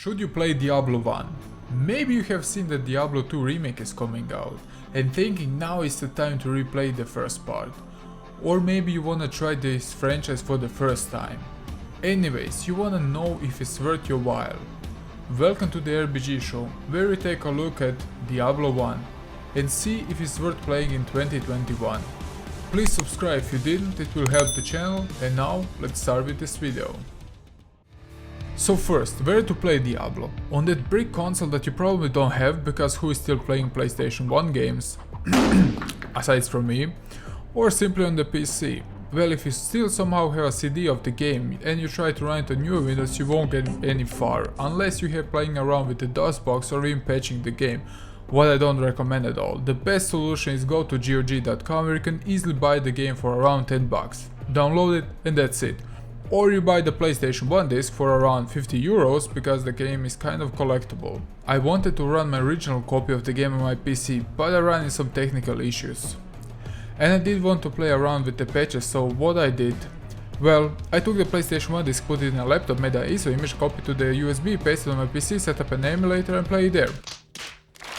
Should you play Diablo 1? Maybe you have seen that Diablo 2 remake is coming out and thinking now is the time to replay the first part. Or maybe you wanna try this franchise for the first time. Anyways, you wanna know if it's worth your while. Welcome to the RBG Show, where we take a look at Diablo 1 and see if it's worth playing in 2021. Please subscribe if you didn't, it will help the channel, and now let's start with this video. So first, where to play Diablo? On that brick console that you probably don't have, because who is still playing PlayStation 1 games, aside from me, or simply on the PC. Well, if you still somehow have a CD of the game and you try to run it on new Windows, you won't get any far, unless you have playing around with the DOS box or even patching the game, what I don't recommend at all. The best solution is go to GOG.com, where you can easily buy the game for around 10 bucks. Download it and that's it. Or you buy the PlayStation 1 disc for around 50 euros, because the game is kind of collectible. I wanted to run my original copy of the game on my PC, but I ran into some technical issues. And I did want to play around with the patches, so what I did? Well, I took the PlayStation 1 disc, put it in a laptop, made an ISO image, copy to the USB, pasted on my PC, set up an emulator and play it there.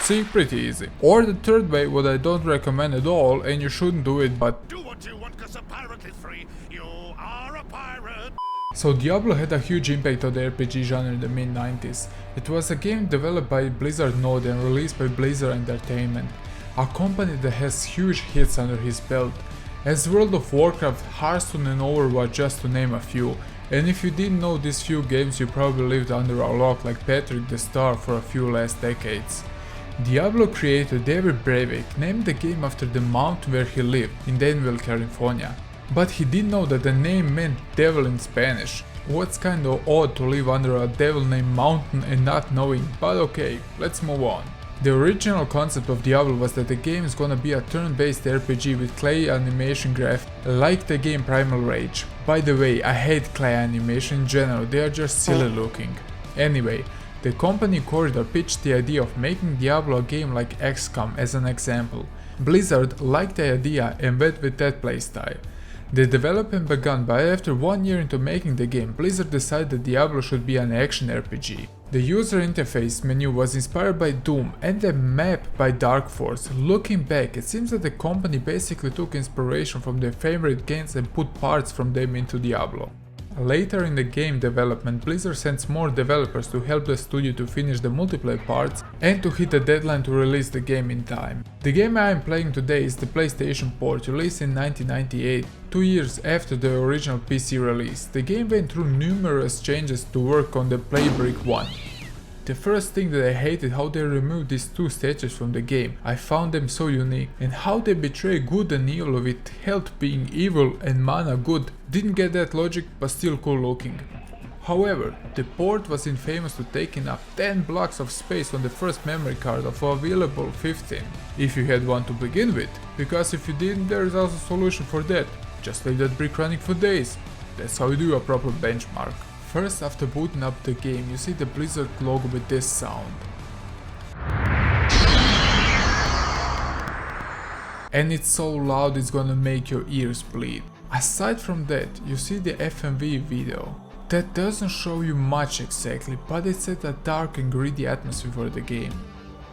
See, pretty easy. Or the third way, what I don't recommend at all, and you shouldn't do it, but do what you want, 'cause a pirate is free. You are a pirate. So Diablo had a huge impact on the RPG genre in the mid-90s. It was a game developed by Blizzard Node and released by Blizzard Entertainment, a company that has huge hits under his belt, as World of Warcraft, Hearthstone and Overwatch, just to name a few. And if you didn't know these few games, you probably lived under a rock like Patrick the Star for a few last decades. Diablo creator David Breivik named the game after the mountain where he lived, in Danville, California. But he didn't know that the name meant devil in Spanish. What's kinda odd to live under a devil named mountain and not knowing, but okay, let's move on. The original concept of Diablo was that the game is gonna be a turn-based RPG with clay animation graphics, like the game Primal Rage. By the way, I hate clay animation in general, they are just silly looking. Anyway, the company Corridor pitched the idea of making Diablo a game like XCOM as an example. Blizzard liked the idea and went with that playstyle. The development began, but after 1 year into making the game, Blizzard decided that Diablo should be an action RPG. The user interface menu was inspired by Doom and the map by Dark Force. Looking back, it seems that the company basically took inspiration from their favorite games and put parts from them into Diablo. Later in the game development, Blizzard sends more developers to help the studio to finish the multiplayer parts and to hit the deadline to release the game in time. The game I am playing today is the PlayStation port, released in 1998, 2 years after the original PC release. The game went through numerous changes to work on the Playbrick 1. The first thing that I hated how they removed these two stages from the game. I found them so unique, and how they betray good and evil with health being evil and mana good. Didn't get that logic, but still cool looking. However, the port was infamous to taking up 10 blocks of space on the first memory card of available 15, if you had one to begin with, because if you didn't, there is also a solution for that. Just leave that brick running for days. That's how you do a proper benchmark. First, after booting up the game, you see the Blizzard logo with this sound. And it's so loud it's gonna make your ears bleed. Aside from that, you see the FMV video. That doesn't show you much exactly, but it sets a dark and gritty atmosphere for the game.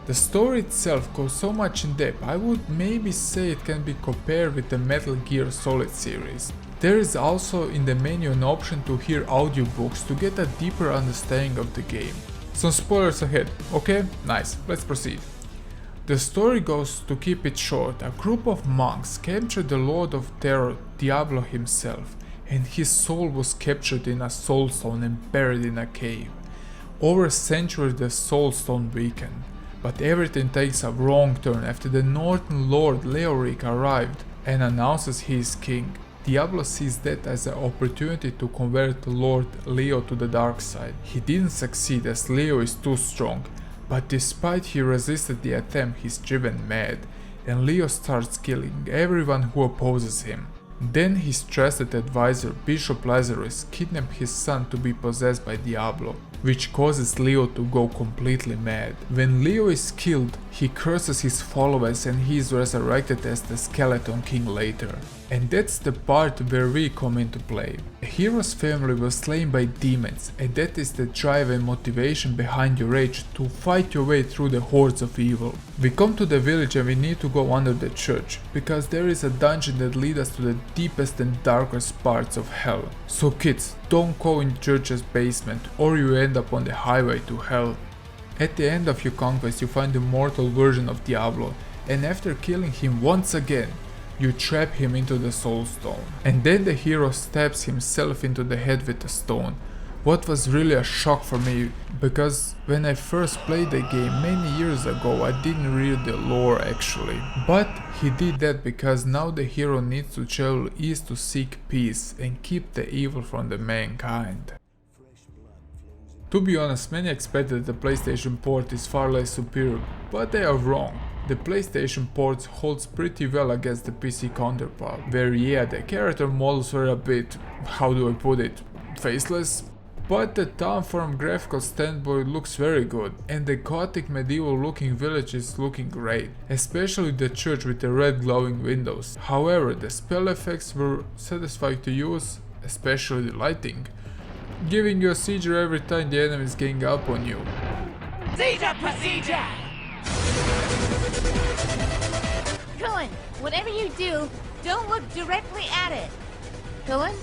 The story itself goes so much in depth, I would maybe say it can be compared with the Metal Gear Solid series. There is also in the menu an option to hear audiobooks to get a deeper understanding of the game. Some spoilers ahead, okay? Nice, let's proceed. The story goes, to keep it short, a group of monks captured the Lord of Terror, Diablo himself, and his soul was captured in a soul stone and buried in a cave. Over a century the soul stone weakened, but everything takes a wrong turn after the Northern Lord Leoric arrived and announces he is king. Diablo sees that as an opportunity to convert Lord Leo to the dark side. He didn't succeed as Leo is too strong, but despite he resisted the attempt, he's driven mad, and Leo starts killing everyone who opposes him. Then his trusted advisor, Bishop Lazarus, kidnapped his son to be possessed by Diablo, which causes Leo to go completely mad. When Leo is killed, he curses his followers and he is resurrected as the Skeleton King later. And that's the part where we come into play. A hero's family was slain by demons, and that is the drive and motivation behind your rage to fight your way through the hordes of evil. We come to the village and we need to go under the church, because there is a dungeon that leads us to the deepest and darkest parts of hell. So kids, don't go in the church's basement or you end up on the highway to hell. At the end of your conquest you find the mortal version of Diablo, and after killing him once again, you trap him into the soul stone. And then the hero stabs himself into the head with a stone. What was really a shock for me, because when I first played the game many years ago I didn't read the lore actually. But he did that because now the hero needs to travel east to seek peace and keep the evil from the mankind. To be honest, many expected the PlayStation port is far less superior, but they are wrong. The PlayStation port holds pretty well against the PC counterpart, where yeah, the character models were a bit, how do I put it, faceless? But the town from graphical standpoint looks very good, and the gothic medieval looking village is looking great, especially the church with the red glowing windows. However, the spell effects were satisfying to use, especially the lighting, giving you a seizure every time the enemy is getting up on you. Seizure procedure! Cullen, whatever you do, don't look directly at it. Cullen?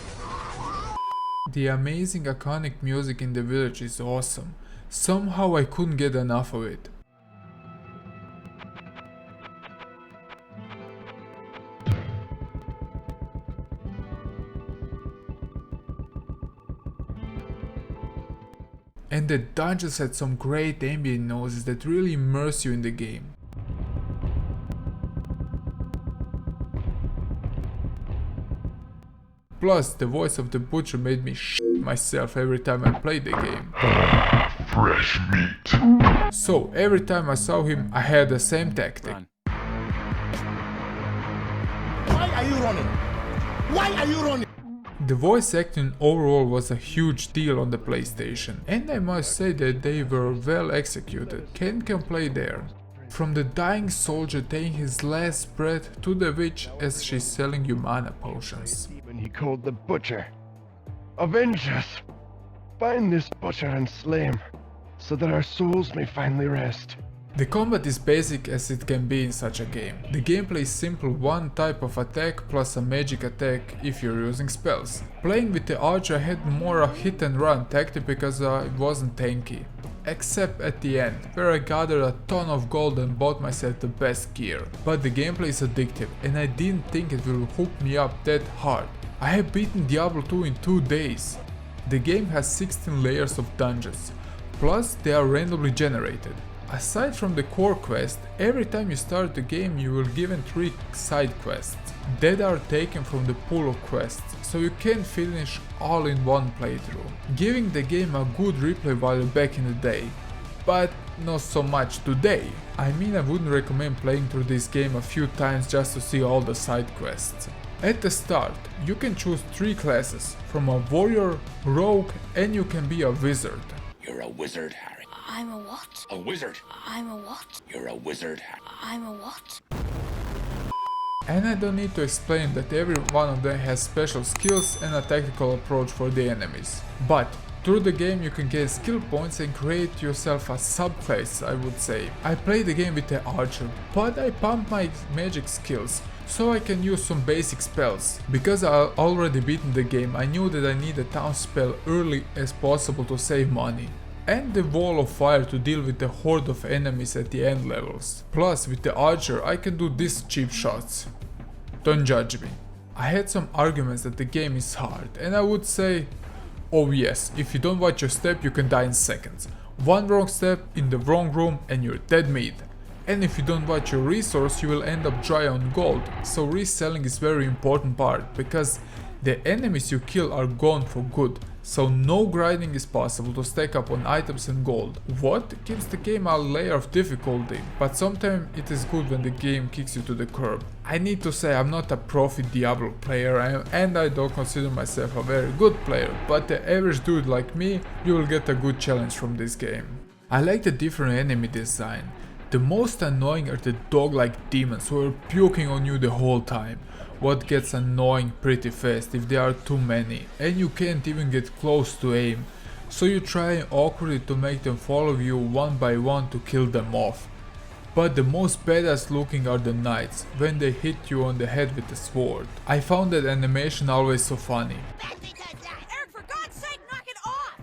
The amazing iconic music in the village is awesome. Somehow I couldn't get enough of it. And the dungeons had some great ambient noises that really immerse you in the game. Plus, the voice of the butcher made me shit myself every time I played the game. Fresh meat. So, every time I saw him, I had the same tactic. Why are you running? Why are you running? The voice acting overall was a huge deal on the PlayStation, and I must say that they were well executed. Can't complain there. From the dying soldier taking his last breath to the witch as she's selling you mana potions. When he called the butcher. Avenge us! Find this butcher and slay him, so that our souls may finally rest. The combat is basic as it can be in such a game. The gameplay is simple, one type of attack plus a magic attack if you're using spells. Playing with the archer I had more a hit and run tactic because it wasn't tanky. Except at the end, where I gathered a ton of gold and bought myself the best gear. But the gameplay is addictive and I didn't think it will hook me up that hard. I have beaten Diablo 2 in 2 days. The game has 16 layers of dungeons, plus they are randomly generated. Aside from the core quest, every time you start the game you will given 3 side quests that are taken from the pool of quests, so you can finish all in one playthrough, giving the game a good replay value back in the day, but not so much today. I mean, I wouldn't recommend playing through this game a few times just to see all the side quests. At the start, you can choose 3 classes, from a warrior, rogue, and you can be a wizard. You're a wizard, Harry. I'm a what? A wizard. I'm a what? You're a wizard, Harry. I'm a what? And I don't need to explain that every one of them has special skills and a tactical approach for the enemies. But through the game you can get skill points and create yourself a subclass, I would say. I played the game with the archer, but I pumped my magic skills so I can use some basic spells. Because I already beaten the game, I knew that I need a town spell early as possible to save money. And the wall of fire to deal with the horde of enemies at the end levels. Plus with the archer I can do these cheap shots. Don't judge me. I had some arguments that the game is hard, and I would say, oh yes, if you don't watch your step you can die in seconds. One wrong step in the wrong room and you're dead meat. And if you don't watch your resource you will end up dry on gold, so reselling is very important part, because the enemies you kill are gone for good. so no grinding is possible to stack up on items and gold. What gives the game a layer of difficulty, but sometimes it is good when the game kicks you to the curb. I need to say I'm not a profi Diablo player and I don't consider myself a very good player, but the average dude like me, you will get a good challenge from this game. I like the different enemy design. The most annoying are the dog-like demons who are puking on you the whole time. What gets annoying pretty fast if there are too many and you can't even get close to aim, so you try awkwardly to make them follow you one by one to kill them off. But the most badass looking are the knights, when they hit you on the head with a sword. I found that animation always so funny. Eric, for God's sake, knock it off!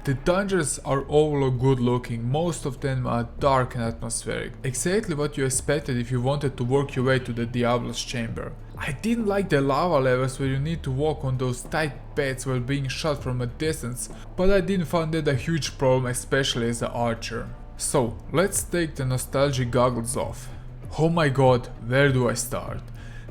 The dungeons are overall good looking, most of them are dark and atmospheric, exactly what you expected if you wanted to work your way to the Diablo's chamber. I didn't like the lava levels where you need to walk on those tight paths while being shot from a distance, but I didn't find that a huge problem, especially as an archer. So, let's take the nostalgic goggles off. Oh my god, where do I start?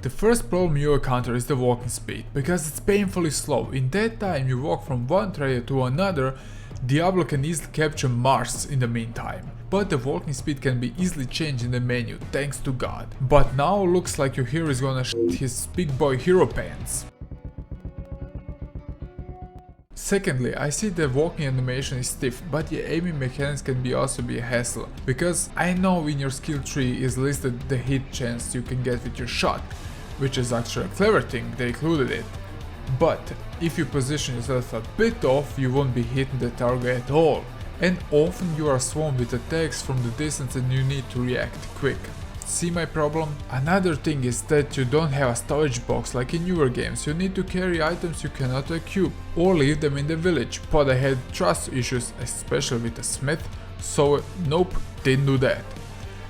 The first problem you encounter is the walking speed, because it's painfully slow. In that time you walk from one area to another. Diablo can easily capture Mars in the meantime, but the walking speed can be easily changed in the menu, thanks to God. But now looks like your hero is gonna shit his big boy hero pants. Secondly, I see the walking animation is stiff, but the aiming mechanics can also be a hassle, because I know in your skill tree is listed the hit chance you can get with your shot, which is actually a clever thing, they included it. But if you position yourself a bit off, you won't be hitting the target at all, and often you are swarmed with attacks from the distance and you need to react quick. See my problem? Another thing is that you don't have a storage box like in newer games. You need to carry items you cannot equip or leave them in the village, but I had trust issues, especially with the smith, so nope, didn't do that.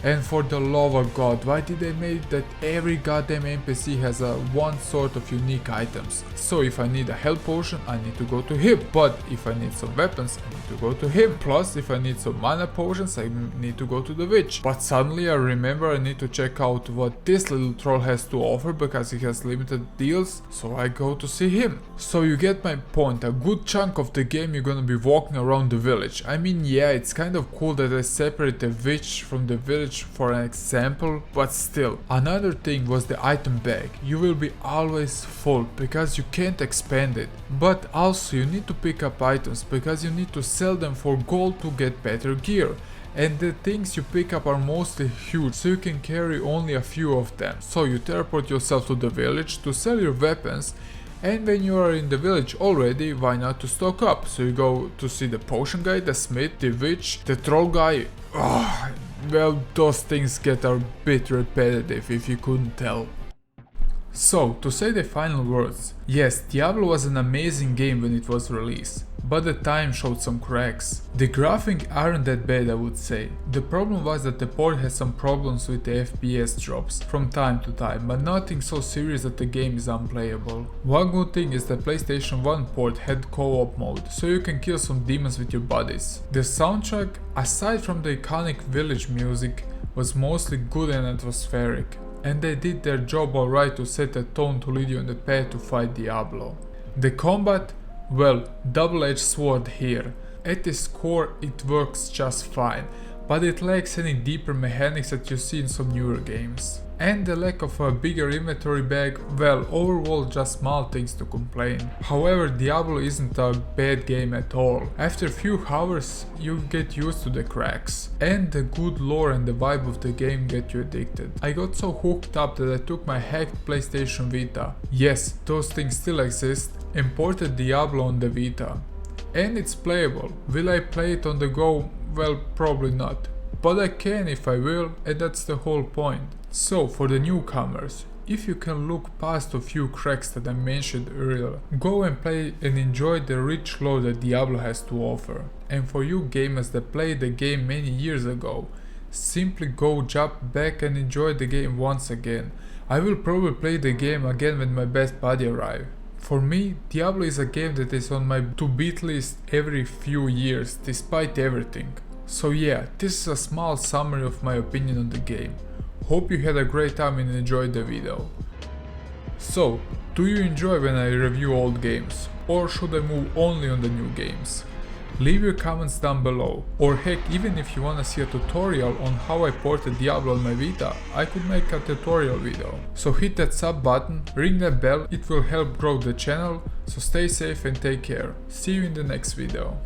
And for the love of God, why did they make that every goddamn NPC has a one sort of unique items? So if I need a health potion, I need to go to him, but if I need some weapons, I need to go to him. Plus, if I need some mana potions, I need to go to the witch. But suddenly I remember I need to check out what this little troll has to offer because he has limited deals, so I go to see him. So you get my point, a good chunk of the game you're gonna be walking around the village. I mean, yeah, it's kind of cool that I separate the witch from the village for an example, but still. Another thing was the item bag. You will be always full because you can't expand it, but also you need to pick up items because you need to sell them for gold to get better gear, and the things you pick up are mostly huge, so you can carry only a few of them. So you teleport yourself to the village to sell your weapons, and when you are in the village already, why not to stock up? So you go to see the potion guy, the smith, the witch, the troll guy. Well, those things get a bit repetitive if you couldn't tell. So, to say the final words, yes, Diablo was an amazing game when it was released, but the time showed some cracks. The graphics aren't that bad, I would say. The problem was that the port has some problems with the FPS drops from time to time, but nothing so serious that the game is unplayable. One good thing is the PlayStation 1 port had co-op mode, so you can kill some demons with your buddies. The soundtrack, aside from the iconic village music, was mostly good and atmospheric, and they did their job alright to set a tone to lead you on the path to fight Diablo. The combat, well, double-edged sword here. At its core it works just fine, but it lacks any deeper mechanics that you see in some newer games. And the lack of a bigger inventory bag, well, overall just small things to complain. However, Diablo isn't a bad game at all. After a few hours you get used to the cracks, and the good lore and the vibe of the game get you addicted. I got so hooked up that I took my hacked PlayStation Vita, yes, those things still exist, imported Diablo on the Vita. And it's playable. Will I play it on the go? Well, probably not. But I can if I will, and that's the whole point. So, for the newcomers, if you can look past a few cracks that I mentioned earlier, go and play and enjoy the rich lore that Diablo has to offer. And for you gamers that played the game many years ago, simply go jump back and enjoy the game once again. I will probably play the game again when my best buddy arrives. For me, Diablo is a game that is on my to-beat list every few years, despite everything. So yeah, this is a small summary of my opinion on the game. Hope you had a great time and enjoyed the video. So, Do you enjoy when I review old games, or should I move only on the new games? Leave your comments down below, or heck, even if you wanna see a tutorial on how I ported Diablo on my Vita, I could make a tutorial video. So hit that sub button, ring that bell, it will help grow the channel, so stay safe and take care. See you in the next video.